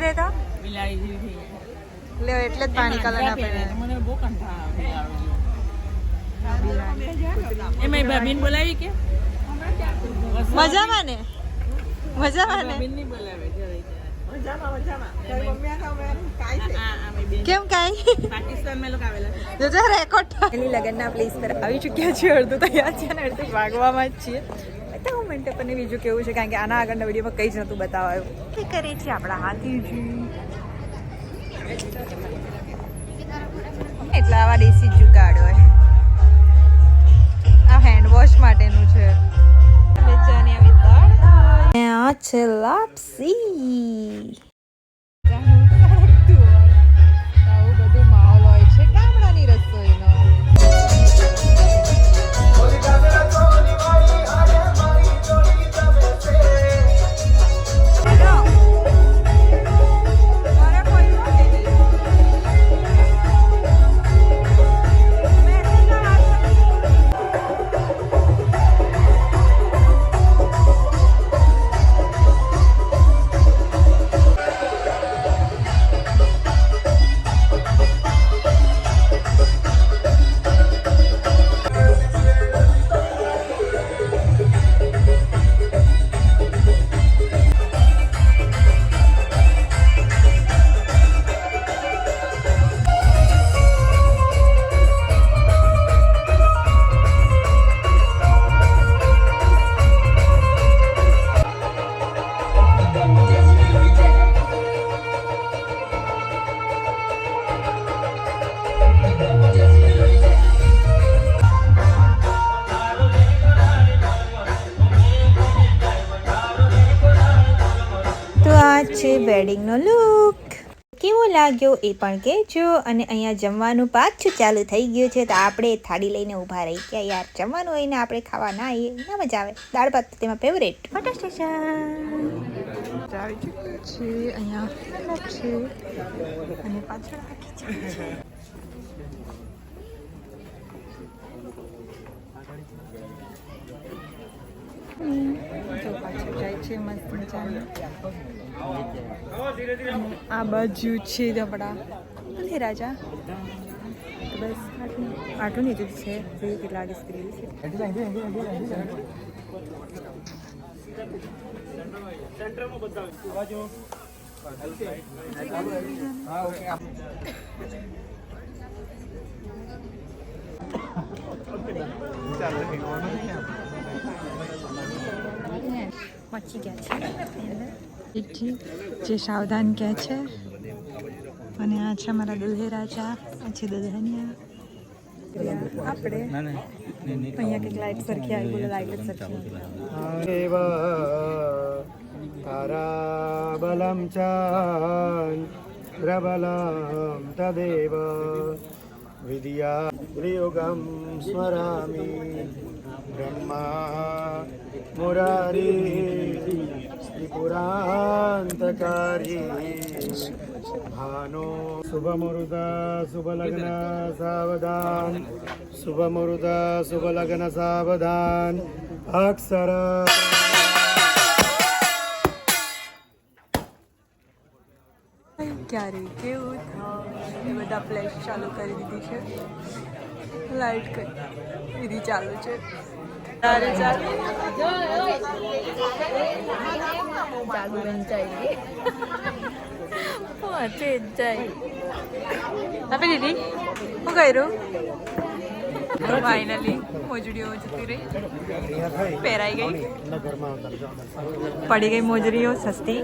પહેરે તો બિલાડી જેવી થઈ જાય લે એટલે જ પાણી કલર ના પહેરે મને બહુ કંટાળો આવે એમાં ભાભીને બોલાવી કે મજામાં ને ભાભીને બોલાવે કેમ કાઈ પાકિસ્તાન માં લોકો આવેલા જોજો રેકોર્ડ એની લગનના પ્લેસ પર આવી ચૂક્યા છે અડધું તૈયાર છે ને અડધું ભાગવામાં જ છીએ તો હું મિનિટ પણ બીજું કેવું છે કારણ કે આના આગળના વિડીયોમાં કંઈ જ નહોતું બતાવાયું એ કરે છે આપણા હાથીજી એટલે આવા દેશી જુગાડ હોય આ હેન્ડવોશ માટેનું છે આ છે લાપસી આવું બધું માહોલ હોય છે ગામડાની રસોઈનો છે વેડિંગનો લુક કેવો લાગ્યો એ પણ કહેજો અને અહીંયા જમવાનું પાછું ચાલુ થઈ ગયું છે તો આપણે થાળી લઈને ઊભા રહી ગયા યાર જમવાનું હોય ને આપણે ખાવા ના આવીએ ના મજા આવે દાળ ભાત તેમાં ફેવરેટ ફોટો સ્ટેશન આવી ચૂકી છે અહીંયા છે અને પાછળ રાખી છે જો પાછળ જાય છે મસ્ત મજાની આ બાજુ છે આપણા અલે રાજા બસ આટલું જ છે કેટલા લાગે સ્ત્રી પહોંચી ગયા છે જે સાવધાન કહે છે અને આ છે અમારા દુલ્હે રાજા આ છે દુલ્હનિયા આપણે અહીંયા કંઈક લાઈટ સરખી આવી બોલો લાઈટ સરખી તારાબલમ ચંદ્રબલમ તદેવ વિદ્યા ત્રિયુગમ સ્મરામિ બ્રહ્મા મુરારી ત્રિપુરાંતકારી ભાનો શુભમુહૂર્તા શુભલગ્ન સાવધાન શુભમુહૂર્તા શુભલગ્ન સાવધાન અક્ષર ક્યારે કેવું થાય એ બધા ફ્લેશ ચાલુ કરી દીધી છે લાઈટ કરી દીધી ચાલુ છે ચાલુ રંચાઈ પહોંચે જાય આપી દીધી શું કર્યું ફાઇનલી મોજડીઓ જતી રહી પહેરાઈ ગઈ પડી ગઈ મોજડીઓ સસ્તી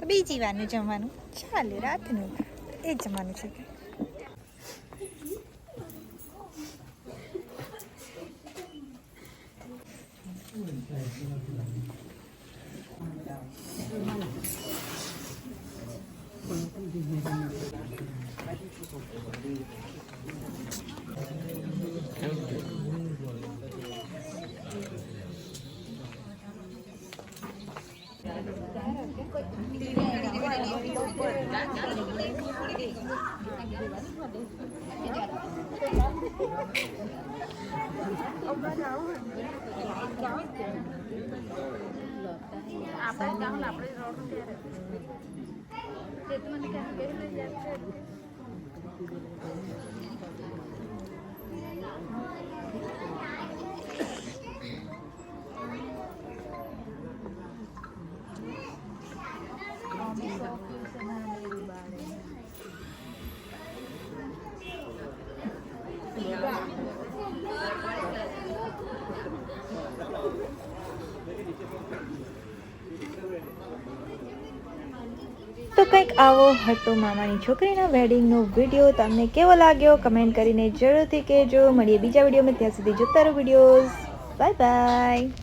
બીજી વારનું જમવાનું ચાલે રાતનું એ જમવાનું છે તો કંઈક આવો હતો મામાની છોકરીના વેડિંગનો વિડીયો. તમને કેવો લાગ્યો કમેન્ટ કરીને જરૂરથી કહેજો. મળીએ બીજા વિડીયોમાં, ત્યાં સુધી જોતા રહો વિડીયોઝ. Bye bye.